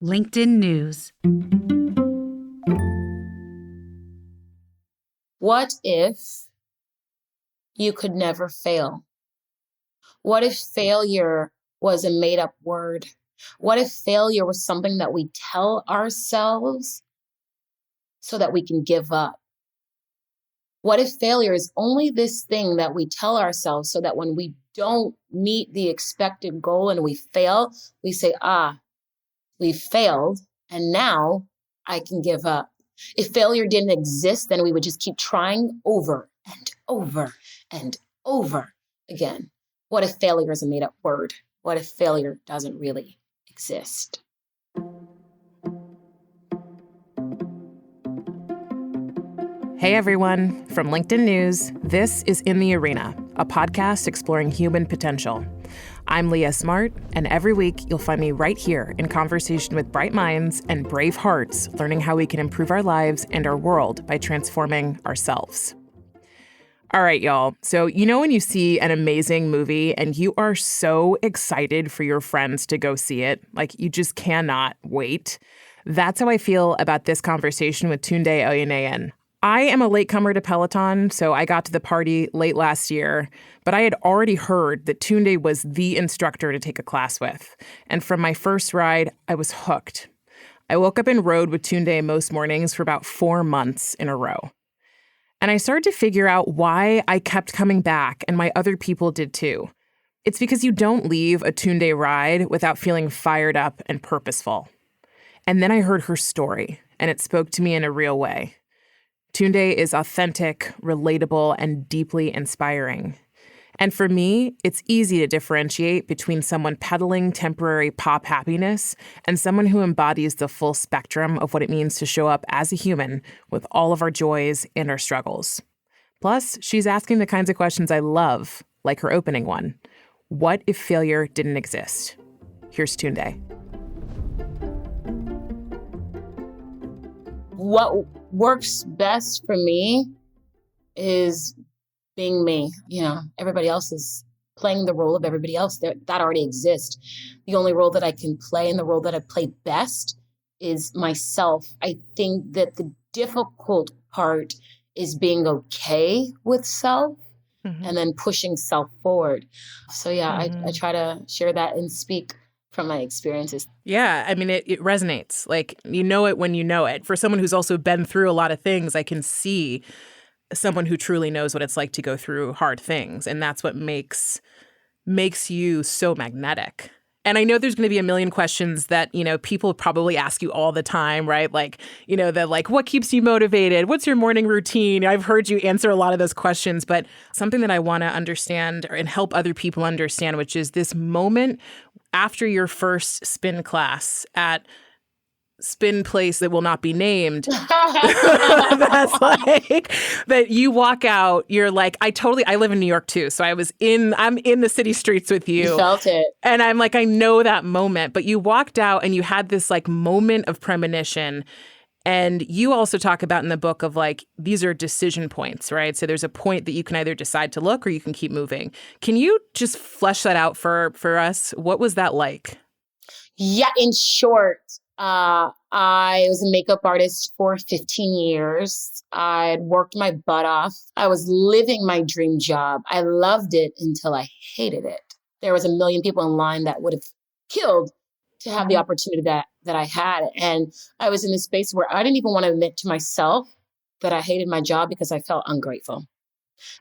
LinkedIn News. What if you could never fail? What if failure was a made-up word? What if failure was something that we tell ourselves so that we can give up? What if failure is only this thing that we tell ourselves so that when we don't meet the expected goal and we fail, we say, we failed, and now I can give up. If failure didn't exist, then we would just keep trying over and over and over again. What if failure is a made-up word? What if failure doesn't really exist? Hey everyone, from LinkedIn News, this is In the Arena, a podcast exploring human potential. I'm Leah Smart, and every week you'll find me right here in conversation with bright minds and brave hearts, learning how we can improve our lives and our world by transforming ourselves. All right, y'all. So you know when you see an amazing movie and you are so excited for your friends to go see it, like you just cannot wait? That's how I feel about this conversation with Tunde Oyeneyin. I am a latecomer to Peloton, so I got to the party late last year, but I had already heard that Tunde was the instructor to take a class with. And from my first ride, I was hooked. I woke up and rode with Tunde most mornings for about 4 months in a row. And I started to figure out why I kept coming back, and my other people did too. It's because you don't leave a Tunde ride without feeling fired up and purposeful. And then I heard her story, and it spoke to me in a real way. Tunde is authentic, relatable, and deeply inspiring. And for me, it's easy to differentiate between someone peddling temporary pop happiness and someone who embodies the full spectrum of what it means to show up as a human with all of our joys and our struggles. Plus, she's asking the kinds of questions I love, like her opening one. What if failure didn't exist? Here's Tunde. What works best for me is being me. Everybody else is playing the role of everybody else that already exists. The only role that I can play and the role that I play best is myself. I think that the difficult part is being okay with self and then pushing self forward. So I try to share that and speak from my experiences. Yeah, I mean, it resonates. Like, you know it when you know it. For someone who's also been through a lot of things, I can see someone who truly knows what it's like to go through hard things. And that's what makes you so magnetic. And I know there's going to be a million questions that, people probably ask you all the time, right? Like, what keeps you motivated? What's your morning routine? I've heard you answer a lot of those questions, but something that I want to understand and help other people understand, which is this moment after your first spin class at spin place that will not be named. That's like that you walk out, you're like, I live in New York too. So I'm in the city streets with you. You felt it. And I'm like, I know that moment, but you walked out and you had this like moment of premonition. And you also talk about in the book of like, these are decision points, right? So there's a point that you can either decide to look or you can keep moving. Can you just flesh that out for us? What was that like? Yeah, in short, I was a makeup artist for 15 years. I'd worked my butt off. I was living my dream job. I loved it until I hated it. There was a million people in line that would have killed to have the opportunity that I had. And I was in this space where I didn't even want to admit to myself that I hated my job because I felt ungrateful.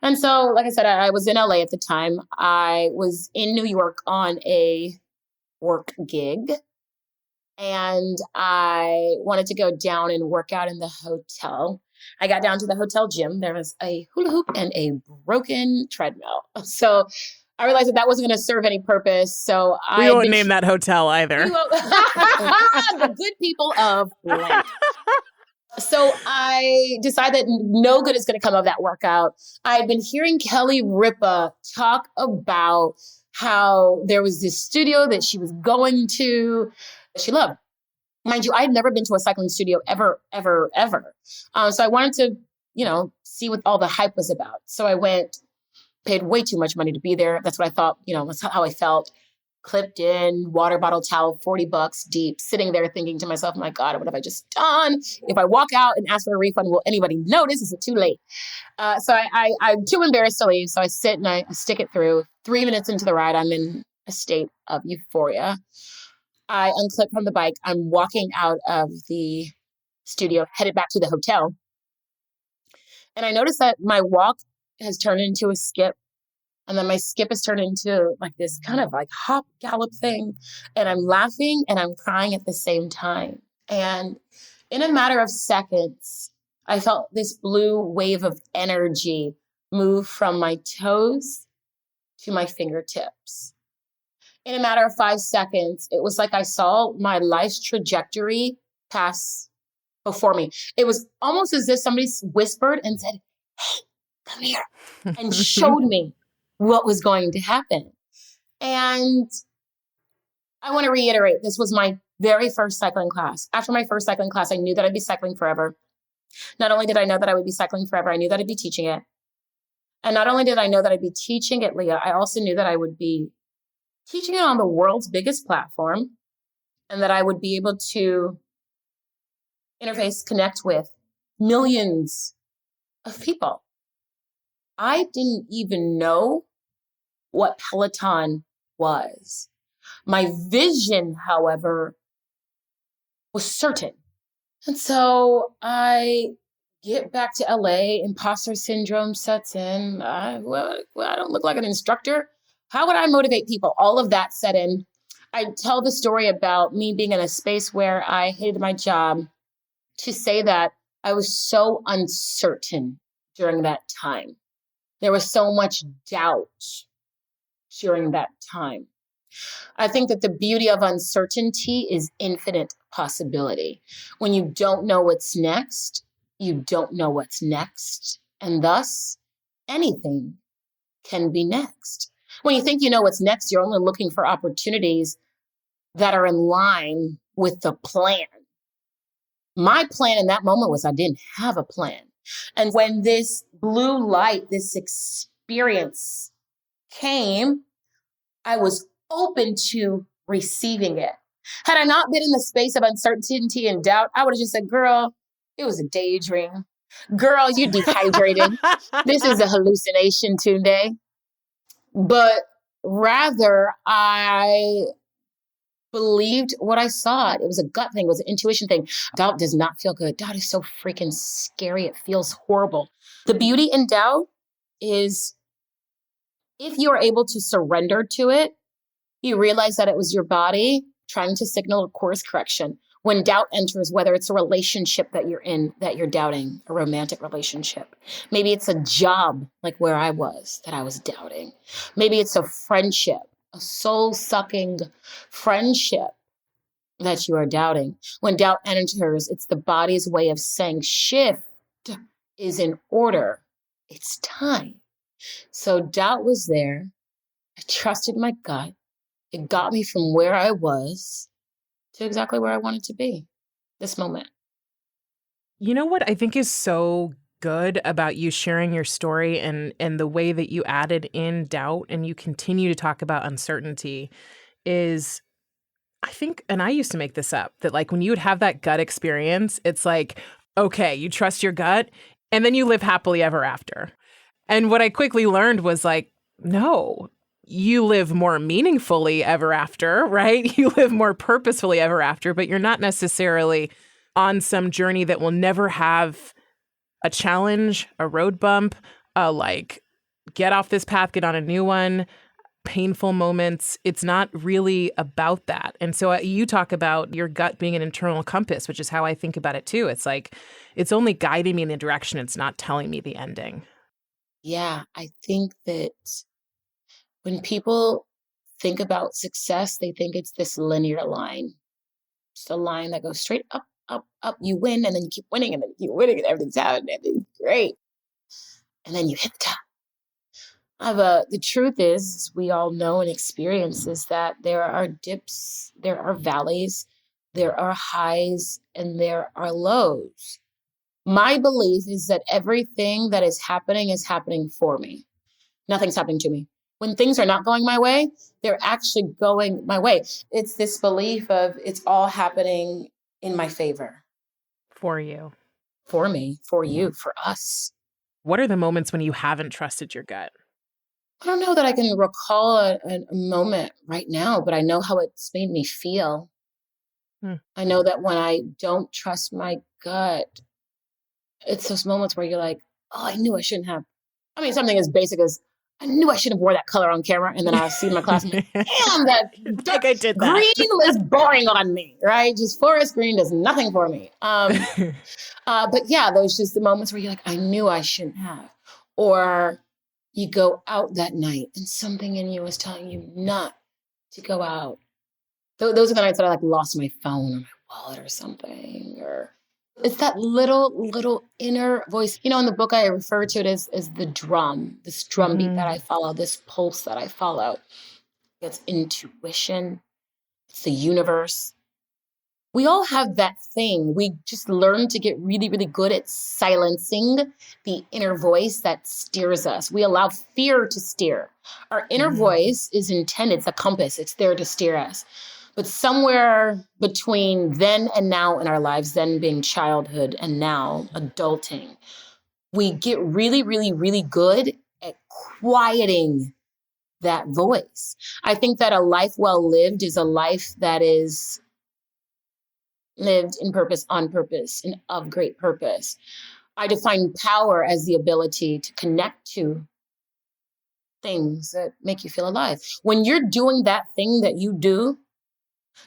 And so, like I said, I was in LA at the time. I was in New York on a work gig. And I wanted to go down and work out in the hotel. I got down to the hotel gym. There was a hula hoop and a broken treadmill. So I realized that wasn't going to serve any purpose. So we won't name that hotel either. The good people of blank. So I decided that no good is going to come of that workout. I had been hearing Kelly Ripa talk about how there was this studio that she was going to, that she loved. Mind you, I had never been to a cycling studio ever. So I wanted to, see what all the hype was about. So I went, paid way too much money to be there. That's what I thought, that's how I felt. clipped in, water bottle towel, $40 deep, sitting there thinking to myself, my God, what have I just done? If I walk out and ask for a refund, will anybody notice? Is it too late? I'm too embarrassed to leave. So I sit and I stick it through. 3 minutes into the ride, I'm in a state of euphoria. I unclip from the bike. I'm walking out of the studio, headed back to the hotel. And I notice that my walk has turned into a skip. And then my skip has turned into like this kind of like hop gallop thing. And I'm laughing and I'm crying at the same time. And in a matter of seconds, I felt this blue wave of energy move from my toes to my fingertips. In a matter of 5 seconds, it was like I saw my life's trajectory pass before me. It was almost as if somebody whispered and said, hey, come here, and showed me what was going to happen. And I want to reiterate, this was my very first cycling class. After my first cycling class, I knew that I'd be cycling forever. Not only did I know that I would be cycling forever, I knew that I'd be teaching it. And not only did I know that I'd be teaching it, Leah, I also knew that I would be teaching it on the world's biggest platform, and that I would be able to interface, connect with millions of people. I didn't even know what Peloton was. My vision, however, was certain. And so I get back to LA, imposter syndrome sets in. I don't look like an instructor. How would I motivate people? All of that set in. I tell the story about me being in a space where I hated my job to say that I was so uncertain during that time. There was so much doubt during that time. I think that the beauty of uncertainty is infinite possibility. When you don't know what's next, you don't know what's next. And thus, anything can be next. When you think you know what's next, you're only looking for opportunities that are in line with the plan. My plan in that moment was I didn't have a plan. And when this blue light, this experience came, I was open to receiving it. Had I not been in the space of uncertainty and doubt, I would have just said, girl, it was a daydream. Girl, you're dehydrated. This is a hallucination, Tunde. But rather, I believed what I saw. It was a gut thing. It was an intuition thing. Doubt does not feel good. Doubt is so freaking scary. It feels horrible. The beauty in doubt is if you are able to surrender to it, you realize that it was your body trying to signal a course correction. When doubt enters, whether it's a relationship that you're in, that you're doubting, a romantic relationship, maybe it's a job like where I was that I was doubting. Maybe it's a friendship, a soul-sucking friendship that you are doubting. When doubt enters, it's the body's way of saying shift is in order. It's time. So doubt was there. I trusted my gut. It got me from where I was to exactly where I wanted to be this moment. You know what I think is so good about you sharing your story and the way that you added in doubt and you continue to talk about uncertainty is I think, and I used to make this up, that like when you would have that gut experience, it's like, okay, you trust your gut and then you live happily ever after. And what I quickly learned was like, no, you live more meaningfully ever after, right? You live more purposefully ever after, but you're not necessarily on some journey that will never have a challenge, a road bump, a like, get off this path, get on a new one, painful moments. It's not really about that. And so you talk about your gut being an internal compass, which is how I think about it too. It's like, it's only guiding me in the direction. It's not telling me the ending. Yeah, I think that when people think about success, they think it's this linear line. It's a line that goes straight up, up, up. You win, and then you keep winning, and then you keep winning, and everything's happening, everything's great. And then you hit the top. The truth is, we all know and experience is that there are dips, there are valleys, there are highs, and there are lows. My belief is that everything that is happening for me. Nothing's happening to me. when things are not going my way, they're actually going my way. It's this belief of it's all happening in my favor. For you. For me, for you, for us. What are the moments when you haven't trusted your gut? I don't know that I can recall a moment right now, but I know how it's made me feel. I know that when I don't trust my gut, it's those moments where you're like, oh, I knew I shouldn't have. I mean, something as basic as I knew I shouldn't have wore that color on camera. And then I see my class, I'm like, damn, that like I did that. green is boring on me, right? Just forest green does nothing for me. But yeah, those just the moments where you're like, I knew I shouldn't have. Or you go out that night and something in you is telling you not to go out. Those are the nights that I like lost my phone or my wallet or something, or it's that little inner voice. You know, in the book, I refer to it as the drum, this drum beat that I follow, this pulse that I follow. It's intuition. It's the universe. We all have that thing. We just learn to get really, really good at silencing the inner voice that steers us. We allow fear to steer. Our inner voice is intended, it's a compass. It's there to steer us. But somewhere between then and now in our lives, then being childhood and now adulting, we get really, really, really good at quieting that voice. I think that a life well lived is a life that is lived in purpose, on purpose, and of great purpose. I define power as the ability to connect to things that make you feel alive. When you're doing that thing that you do,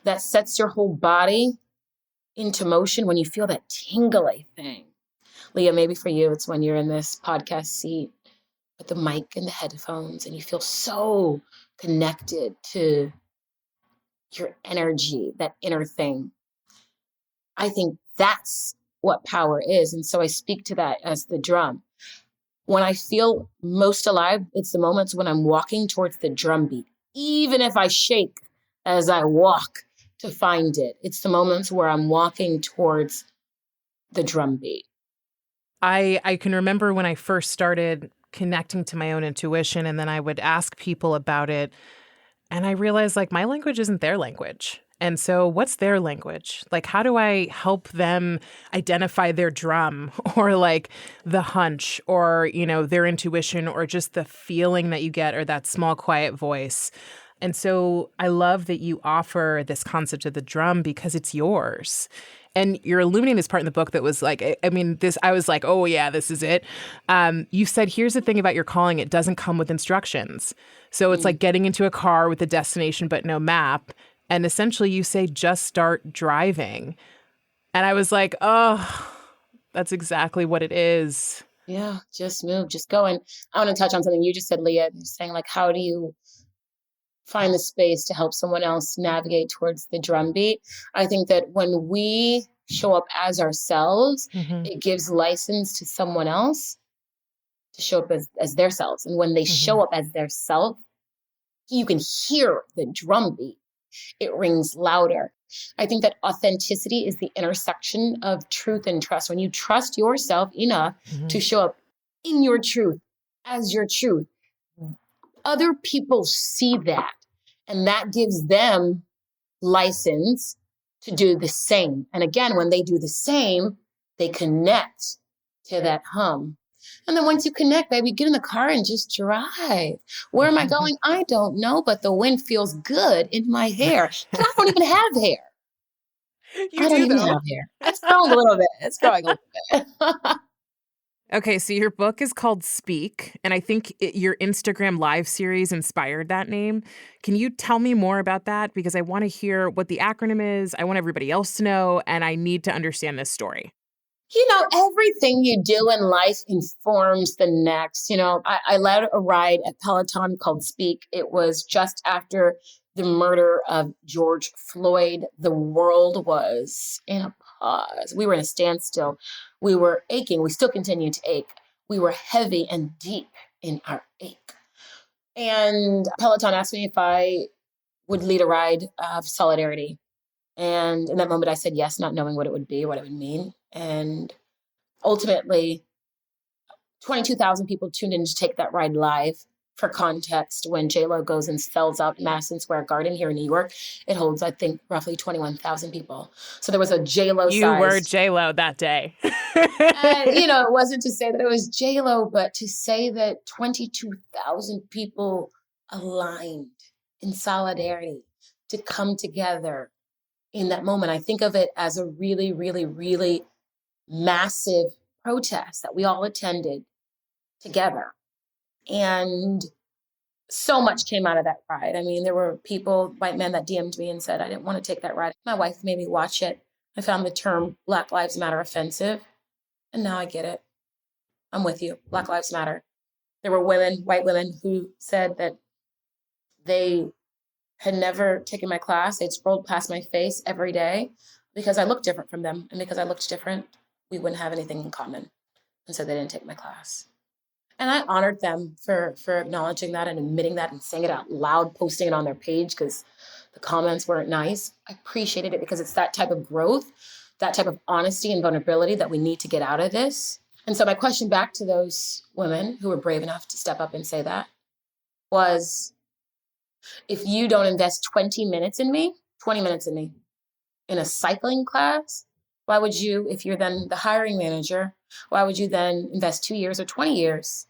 that sets your whole body into motion, when you feel that tingly thing. Leah, maybe for you, it's when you're in this podcast seat with the mic and the headphones and you feel so connected to your energy, that inner thing. I think that's what power is. And so I speak to that as the drum. When I feel most alive, it's the moments when I'm walking towards the drum beat, even if I shake as I walk to find it. It's the moments where I'm walking towards the drum beat. I can remember when I first started connecting to my own intuition, and then I would ask people about it, and I realized like my language isn't their language. And so what's their language? Like, how do I help them identify their drum or like the hunch or, you know, their intuition or just the feeling that you get or that small, quiet voice? And so I love that you offer this concept of the drum because it's yours. And you're illuminating this part in the book that was like, I was like, oh yeah, this is it. You said, here's the thing about your calling. It doesn't come with instructions. So it's like getting into a car with a destination, but no map. And essentially you say, just start driving. And I was like, oh, that's exactly what it is. Yeah, just move, just go. And I want to touch on something you just said, Leah, saying like, how do you find the space to help someone else navigate towards the drum beat? I think that when we show up as ourselves, it gives license to someone else to show up as their selves. And when they show up as their self, you can hear the drum beat. It rings louder. I think that authenticity is the intersection of truth and trust. When you trust yourself enough to show up in your truth, as your truth, other people see that. And that gives them license to do the same. And again, when they do the same, they connect to that hum. And then once you connect, baby, get in the car and just drive. Where am I going? I don't know, but the wind feels good in my hair. And I don't even have hair. I don't even have hair. It's growing a little bit. It's growing a little bit. Okay, so your book is called Speak, and I think your Instagram live series inspired that name. Can you tell me more about that? Because I want to hear what the acronym is. I want everybody else to know, and I need to understand this story. You know, everything you do in life informs the next. You know, I led a ride at Peloton called Speak. It was just after the murder of George Floyd. The world was in a pause. We were in a standstill. We were aching. We still continue to ache. We were heavy and deep in our ache. And Peloton asked me if I would lead a ride of solidarity. And in that moment, I said yes, not knowing what it would be, what it would mean. And ultimately, 22,000 people tuned in to take that ride live For context, when J-Lo goes and sells out Madison Square Garden here in New York, it holds, I think, roughly 21,000 people. So there was a J-Lo You were sized. J-Lo that day. It wasn't to say that it was J-Lo, but to say that 22,000 people aligned in solidarity to come together in that moment. I think of it as a really, really, really massive protest that we all attended together. And so much came out of that ride. I mean, there were people, white men, that DM'd me and said, I didn't want to take that ride. My wife made me watch it. I found the term Black Lives Matter offensive. And now I get it. I'm with you. Black Lives Matter. There were women, white women, who said that they had never taken my class. They'd scrolled past my face every day because I looked different from them. And because I looked different, we wouldn't have anything in common. And so they didn't take my class. And I honored them for acknowledging that and admitting that and saying it out loud, posting it on their page because the comments weren't nice. I appreciated it because it's that type of growth, that type of honesty and vulnerability that we need to get out of this. And so my question back to those women who were brave enough to step up and say that was, if you don't invest 20 minutes in me in a cycling class, why would you, if you're then the hiring manager, why would you then invest 2 years or 20 years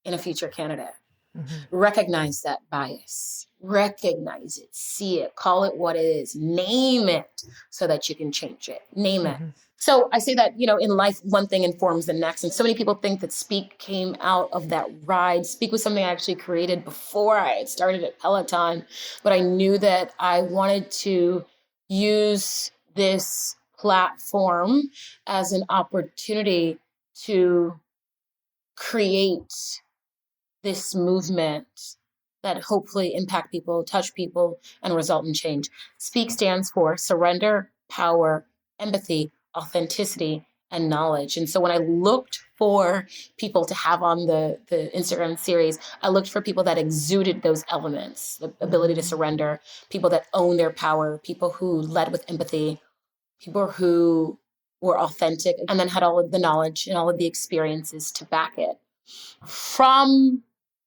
in a future candidate? Mm-hmm. Recognize that bias. Recognize it. See it. Call it what it is. Name it so that you can change it. Name it. So I say that, in life, one thing informs the next. And so many people think that Speak came out of that ride. Speak was something I actually created before I had started at Peloton. But I knew that I wanted to use this platform as an opportunity to create this movement that hopefully impact people, touch people, and result in change. Speak stands for surrender, power, empathy, authenticity, and knowledge. And so when I looked for people to have on the Instagram series, I looked for people that exuded those elements, the ability to surrender, people that own their power, people who led with empathy, people who were authentic, and then had all of the knowledge and all of the experiences to back it. From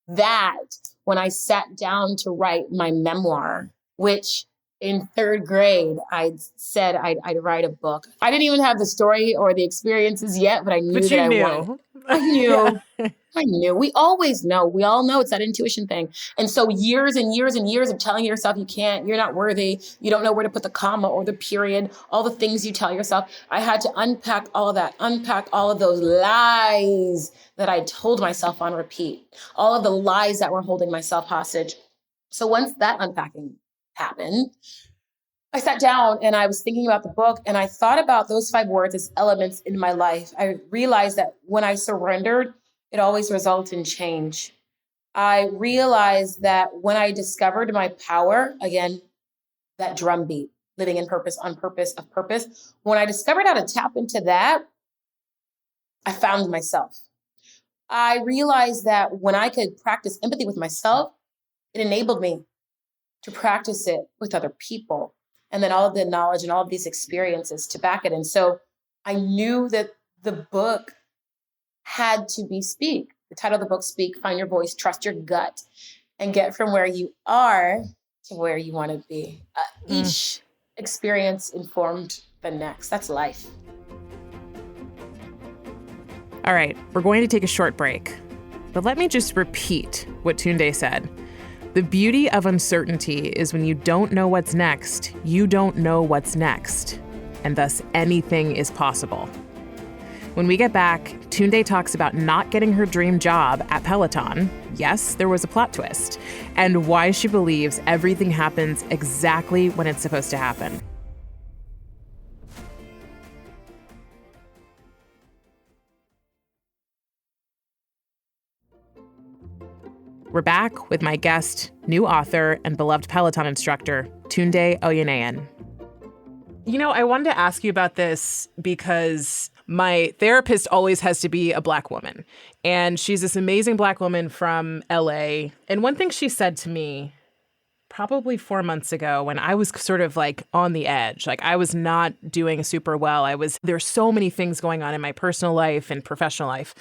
that, when I sat down to write my memoir, which in third grade, I said I'd write a book. I didn't even have the story or the experiences yet, but I knew that I wanted. I knew. Yeah. I knew. We always know. We all know it's that intuition thing. And so years and years and years of telling yourself you can't, you're not worthy, you don't know where to put the comma or the period, all the things you tell yourself. I had to unpack all of that, unpack all of those lies that I told myself on repeat, all of the lies that were holding myself hostage. So once that unpacking happened, I sat down and I was thinking about the book and I thought about those 5 words as elements in my life. I realized that when I surrendered, it always results in change. I realized that when I discovered my power, again, that drumbeat, living in purpose, on purpose, of purpose, when I discovered how to tap into that, I found myself. I realized that when I could practice empathy with myself, it enabled me to practice it with other people. And then all of the knowledge and all of these experiences to back it. And so I knew that the book had to be Speak. The title of the book, Speak, Find Your Voice, Trust Your Gut, and get from where you are to where you want to be. Each experience informed the next. That's life. All right, we're going to take a short break. But let me just repeat what Tunde said. The beauty of uncertainty is when you don't know what's next, you don't know what's next. And thus anything is possible. When we get back, Tunde talks about not getting her dream job at Peloton. Yes, there was a plot twist. And why she believes everything happens exactly when it's supposed to happen. We're back with my guest, new author and beloved Peloton instructor, Tunde Oyeneyin. I wanted to ask you about this because my therapist always has to be a Black woman. And she's this amazing Black woman from LA. And one thing she said to me probably 4 months ago when I was sort of like on the edge. Like I was not doing super well. There's so many things going on in my personal life and professional life.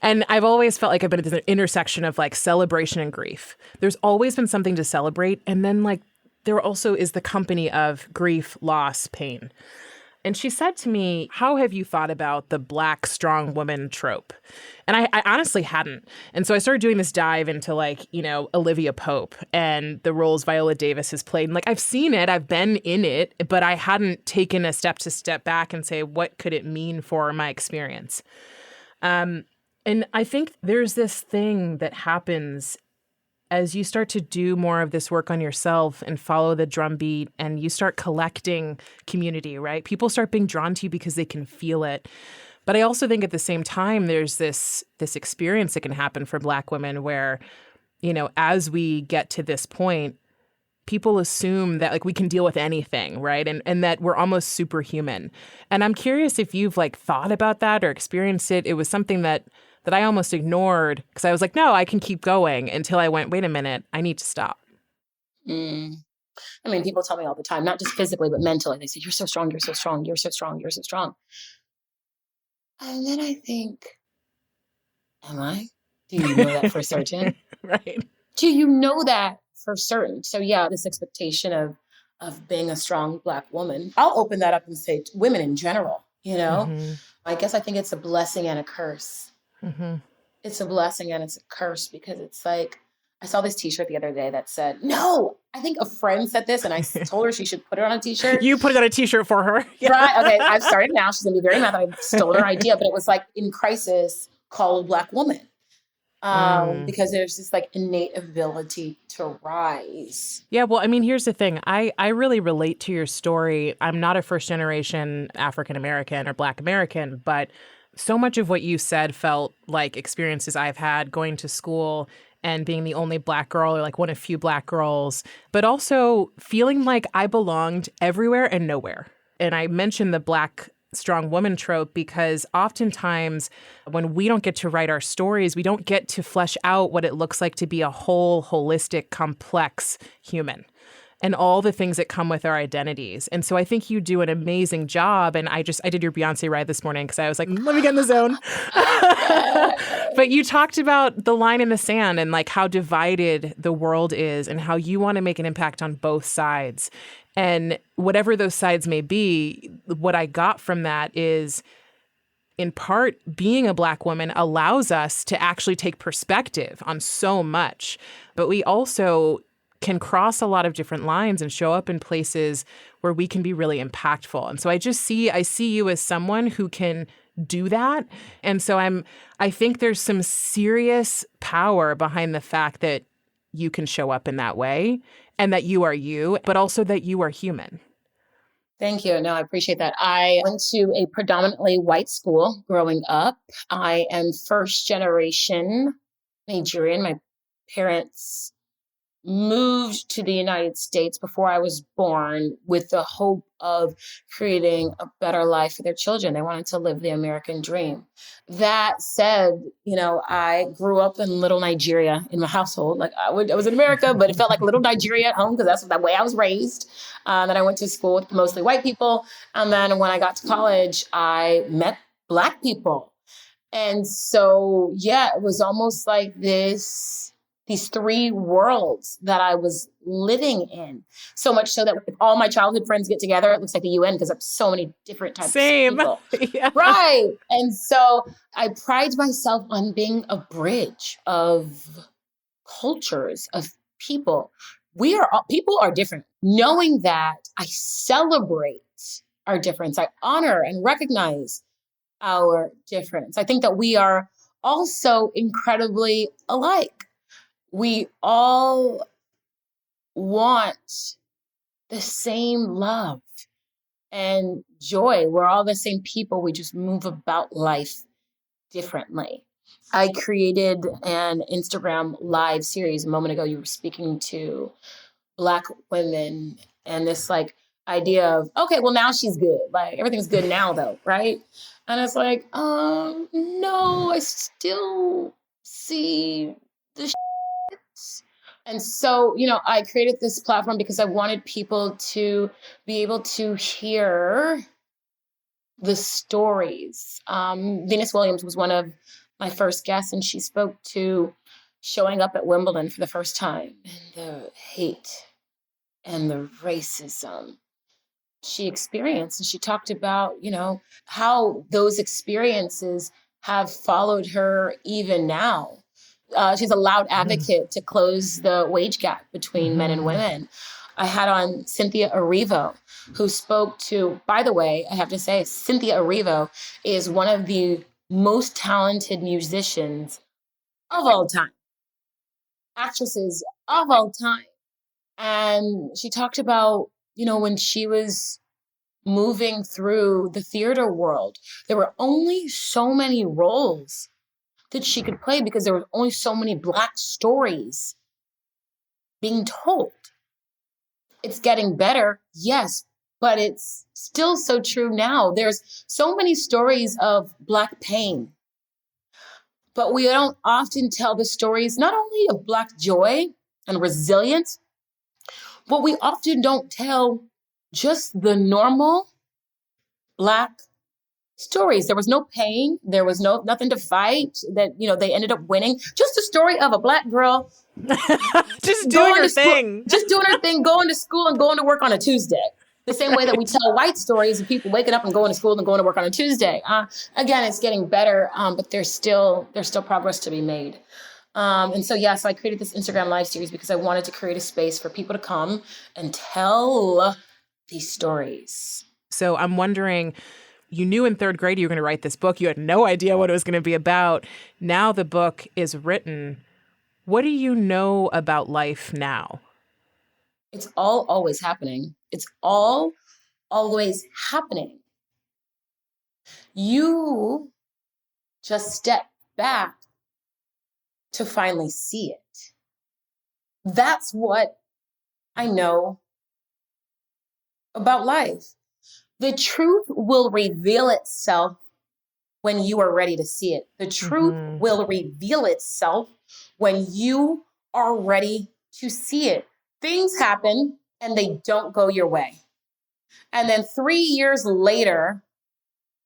And I've always felt like I've been at this intersection of like celebration and grief. There's always been something to celebrate. And then like there also is the company of grief, loss, pain. And she said to me, how have you thought about the Black strong woman trope? And I honestly hadn't. And so I started doing this dive into like, Olivia Pope and the roles Viola Davis has played. And like, I've seen it, I've been in it, but I hadn't taken a step back and say, what could it mean for my experience? And I think there's this thing that happens as you start to do more of this work on yourself and follow the drumbeat and you start collecting community, right? People start being drawn to you because they can feel it. But I also think at the same time, there's this experience that can happen for Black women where, as we get to this point, people assume that like we can deal with anything, right? And that we're almost superhuman. And I'm curious if you've like thought about that or experienced it. It was something that I almost ignored because I was like, no, I can keep going until I went, wait a minute, I need to stop. I mean, people tell me all the time, not just physically, but mentally. They say, you're so strong, you're so strong, you're so strong, you're so strong. And then I think, am I? Do you know that for certain? Right. Do you know that for certain? So yeah, this expectation of being a strong Black woman, I'll open that up and say women in general, Mm-hmm. I guess I think it's a blessing and a curse. Mm-hmm. It's a blessing and it's a curse because it's like, I saw this t-shirt the other day that said, no, I think a friend said this and I told her she should put it on a t-shirt. You put it on a t-shirt for her. Yeah. Right. Okay. I've started now. She's going to be very mad that I stole her idea, but it was like in crisis, call a Black woman. Because there's this like innate ability to rise. Yeah. Well, I mean, here's the thing. I really relate to your story. I'm not a first generation African-American or Black American, but so much of what you said felt like experiences I've had going to school and being the only Black girl or like one of few Black girls, but also feeling like I belonged everywhere and nowhere. And I mentioned the Black strong woman trope because oftentimes when we don't get to write our stories, we don't get to flesh out what it looks like to be a whole, holistic, complex human and all the things that come with our identities. And so I think you do an amazing job. And I did your Beyonce ride this morning because I was like, let me get in the zone. But you talked about the line in the sand and like how divided the world is and how you want to make an impact on both sides. And whatever those sides may be, what I got from that is, in part, being a Black woman allows us to actually take perspective on so much. But we also can cross a lot of different lines and show up in places where we can be really impactful. And so I see you as someone who can do that. And so I think there's some serious power behind the fact that you can show up in that way and that you are you, but also that you are human. Thank you. No, I appreciate that. I went to a predominantly white school growing up. I am first generation Nigerian. My parents moved to the United States before I was born with the hope of creating a better life for their children. They wanted to live the American dream. That said, I grew up in little Nigeria in my household. Like I was in America, but it felt like little Nigeria at home because that's the way I was raised. Then I went to school with mostly white people. And then when I got to college, I met Black people. And so, yeah, it was almost like these three worlds that I was living in. So much so that if all my childhood friends get together, it looks like the UN because of so many different types of people. Yeah. Right. And so I pride myself on being a bridge of cultures, of people. People are different. Knowing that, I celebrate our difference. I honor and recognize our difference. I think that we are also incredibly alike. We all want the same love and joy. We're all the same people. We just move about life differently. I created an Instagram live series a moment ago. You were speaking to Black women and this like idea of, okay, well now she's good. Like everything's good now though, right? And it's like, no, I still see the And so, I created this platform because I wanted people to be able to hear the stories. Venus Williams was one of my first guests, and she spoke to showing up at Wimbledon for the first time and the hate and the racism she experienced. And she talked about, how those experiences have followed her even now. She's a loud advocate to close the wage gap between men and women. I had on Cynthia Erivo, who spoke to, by the way, I have to say, Cynthia Erivo is one of the most talented musicians of all time, actresses of all time. And she talked about, when she was moving through the theater world, there were only so many roles that she could play because there were only so many Black stories being told. It's getting better, yes, but it's still so true now. There's so many stories of Black pain, but we don't often tell the stories not only of Black joy and resilience, but we often don't tell just the normal Black stories. There was no pain. There was nothing to fight. That they ended up winning. Just a story of a Black girl just doing her thing, going to school and going to work on a Tuesday. The same way that we tell white stories of people waking up and going to school and going to work on a Tuesday. Again, it's getting better, but there's still progress to be made. And so, so I created this Instagram live series because I wanted to create a space for people to come and tell these stories. So I'm wondering, you knew in third grade you were going to write this book. You had no idea what it was going to be about. Now the book is written. What do you know about life now? It's all always happening. It's all always happening. You just step back to finally see it. That's what I know about life. The truth will reveal itself when you are ready to see it. The truth will reveal itself when you are ready to see it. Things happen and they don't go your way. And then 3 years later,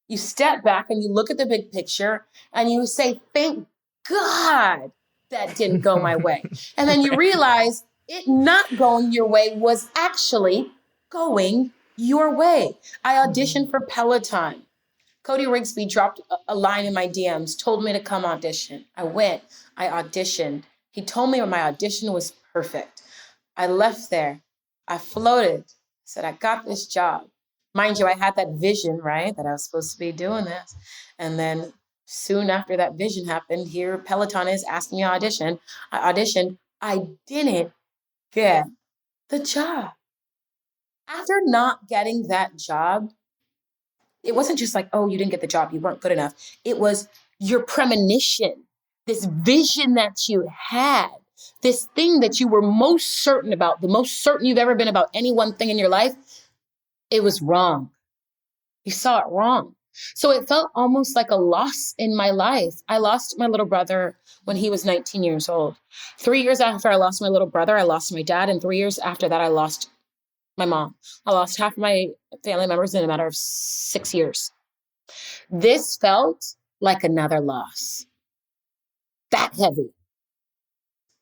you step back and you look at the big picture and you say, thank God that didn't go my way. And then you realize it not going your way was actually going your way. I auditioned for Peloton. Cody Rigsby dropped a line in my DMs, told me to come audition. I went, I auditioned. He told me my audition was perfect. I left there. I floated. I said, I got this job. Mind you, I had that vision, right, that I was supposed to be doing this. And then soon after that vision happened, here Peloton is asking me to audition. I auditioned. I didn't get the job. After not getting that job, it wasn't just like, oh, you didn't get the job, you weren't good enough. It was your premonition, this vision that you had, this thing that you were most certain about, the most certain you've ever been about any one thing in your life. It was wrong. You saw it wrong. So it felt almost like a loss in my life. I lost my little brother when he was 19 years old. 3 years after I lost my little brother, I lost my dad. And 3 years after that, I lost my mom. I lost half of my family members in a matter of 6 years. This felt like another loss. That heavy.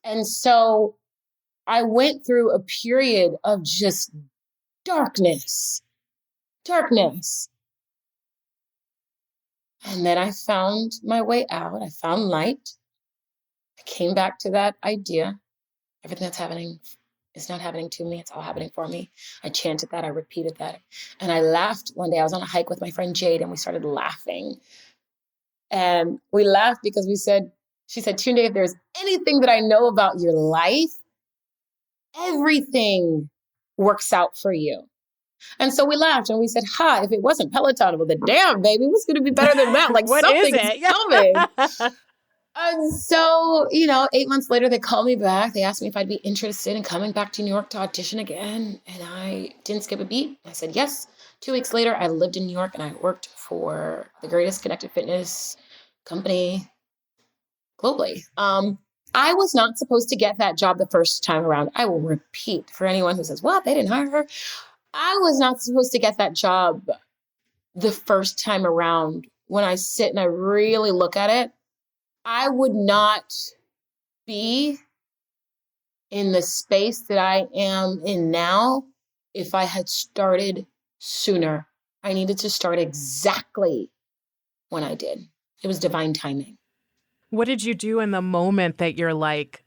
And so I went through a period of just darkness. And then I found my way out. I found light. I came back to that idea. Everything that's happening is not happening to me. It's all happening for me. I chanted that. I repeated that. And I laughed one day. I was on a hike with my friend Jade and we started laughing. And we laughed because she said, Tunde, if there's anything that I know about your life, everything works out for you. And so we laughed and we said, if it wasn't Peloton, well, then damn, baby, what's going to be better than that? Like what something is it? coming. And so, 8 months later, they called me back. They asked me if I'd be interested in coming back to New York to audition again. And I didn't skip a beat. I said yes. 2 weeks later, I lived in New York and I worked for the greatest connected fitness company globally. I was not supposed to get that job the first time around. I will repeat for anyone who says, what, they didn't hire her. I was not supposed to get that job the first time around. When I sit and I really look at it, I would not be in the space that I am in now if I had started sooner. I needed to start exactly when I did. It was divine timing. What did you do in the moment that you're like,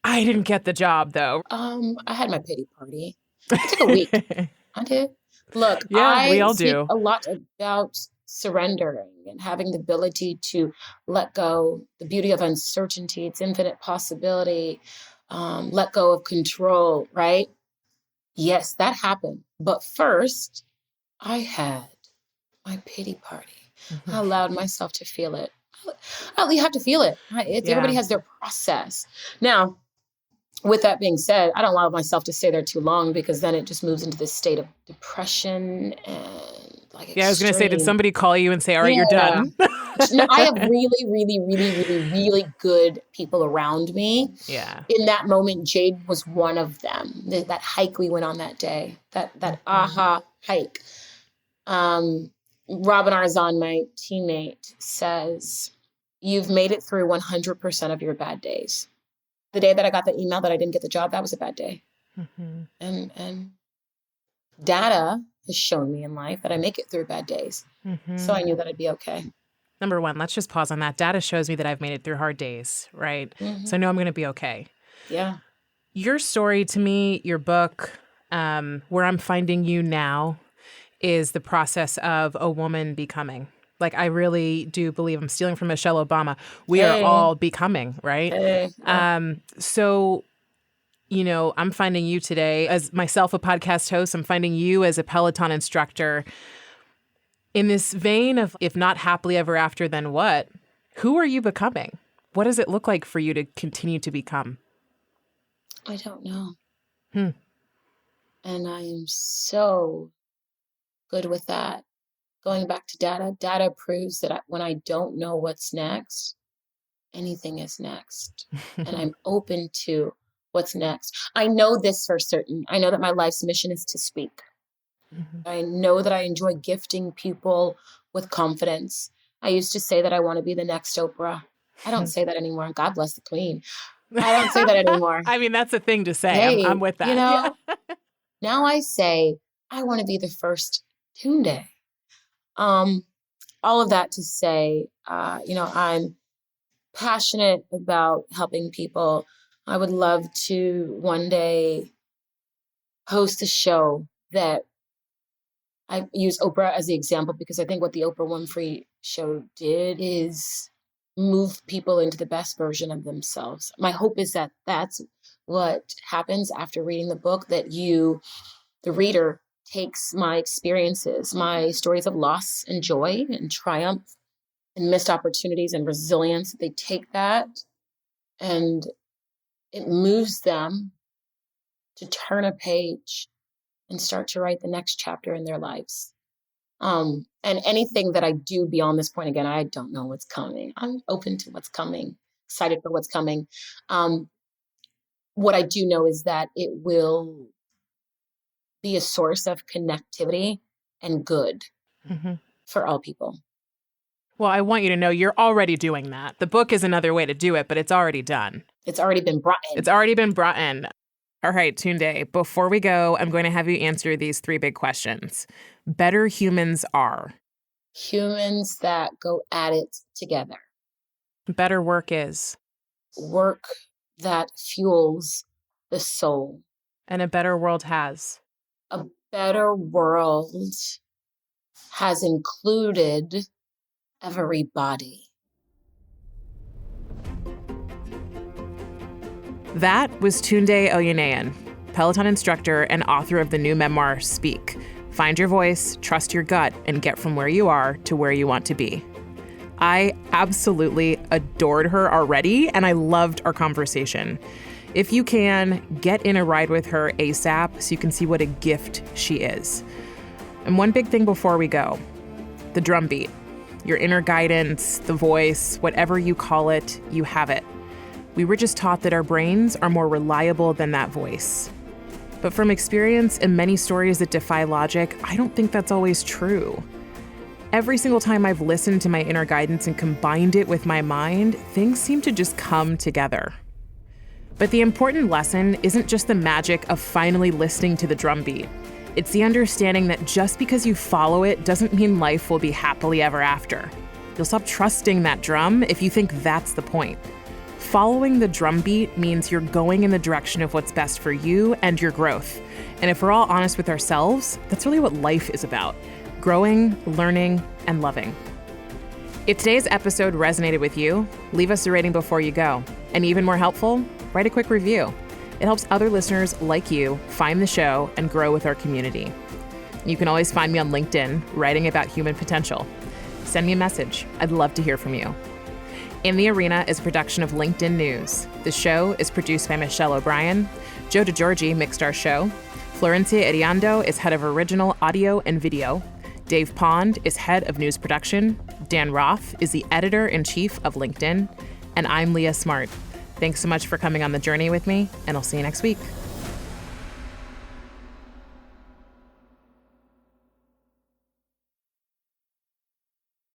I didn't get the job though? I had my pity party. It took a week. I did. Look, yeah, we all speak do. a lot about surrendering and having the ability to let go, the beauty of uncertainty, its infinite possibility, let go of control, right? Yes, that happened. But first, I had my pity party. Mm-hmm. I allowed myself to feel it. You have to feel it. Everybody has their process. Now, with that being said, I don't allow myself to stay there too long because then it just moves into this state of depression and like extreme. I was going to say, did somebody call you and say, all right, you're done? No, I have really, really, really, really, really good people around me. Yeah. In that moment, Jade was one of them. That hike we went on that day, that aha hike. Robin Arzon, my teammate, says, you've made it through 100% of your bad days. The day that I got the email that I didn't get the job, that was a bad day. Mm-hmm. And data has shown me in life that I make it through bad days. Mm-hmm. So I knew that I'd be okay. Number one, let's just pause on that. Data shows me that I've made it through hard days, right? Mm-hmm. So I know I'm going to be okay. Yeah. Your story to me, your book, Where I'm Finding You Now, is the process of a woman becoming. Like, I really do believe, I'm stealing from Michelle Obama, we are all becoming, right? So, you know, I'm finding you today as myself a podcast host. I'm finding you as a Peloton instructor. In this vein of, if not happily ever after, then what? Who are you becoming? What does it look like for you to continue to become? I don't know. And I am so good with that. Going back to data proves that when I don't know what's next, anything is next. And I'm open to what's next. I know this for certain. I know that my life's mission is to speak. Mm-hmm. I know that I enjoy gifting people with confidence. I used to say that I want to be the next Oprah. I don't say that anymore. God bless the Queen. I don't say that anymore. I mean, that's a thing to say. Hey, I'm with that. You know, now I say, I want to be the first Tunde. All of that to say, I'm passionate about helping people. I would love to one day host a show that I use Oprah as the example because I think what the Oprah Winfrey show did is move people into the best version of themselves. My hope is that that's what happens after reading the book, that you, the reader, takes my experiences, my stories of loss and joy and triumph and missed opportunities and resilience. They take that and it moves them to turn a page and start to write the next chapter in their lives. And anything that I do beyond this point, again, I don't know what's coming. I'm open to what's coming, excited for what's coming. What I do know is that it will be a source of connectivity and good for all people. Well, I want you to know you're already doing that. The book is another way to do it, but it's already done. It's already been brought in. It's already been brought in. All right, Tunde, before we go, I'm going to have you answer these 3 big questions. Better humans are? Humans that go at it together. Better work is? Work that fuels the soul. And a better world has? A better world has included everybody. That was Tunde Oyeneyin, Peloton instructor and author of the new memoir, Speak. Find your voice, trust your gut, and get from where you are to where you want to be. I absolutely adored her already, and I loved our conversation. If you can, get in a ride with her ASAP so you can see what a gift she is. And one big thing before we go, the drumbeat. Your inner guidance, the voice, whatever you call it, you have it. We were just taught that our brains are more reliable than that voice. But from experience and many stories that defy logic, I don't think that's always true. Every single time I've listened to my inner guidance and combined it with my mind, things seem to just come together. But the important lesson isn't just the magic of finally listening to the drumbeat. It's the understanding that just because you follow it doesn't mean life will be happily ever after. You'll stop trusting that drum if you think that's the point. Following the drumbeat means you're going in the direction of what's best for you and your growth. And if we're all honest with ourselves, that's really what life is about: growing, learning, and loving. If today's episode resonated with you, leave us a rating before you go. And even more helpful, write a quick review. It helps other listeners like you find the show and grow with our community. You can always find me on LinkedIn, writing about human potential. Send me a message. I'd love to hear from you. In the Arena is a production of LinkedIn News. The show is produced by Michelle O'Brien. Joe DeGiorgi mixed our show. Florencia Eriando is head of original audio and video. Dave Pond is head of news production. Dan Roth is the editor-in-chief of LinkedIn. And I'm Leah Smart. Thanks so much for coming on the journey with me, and I'll see you next week.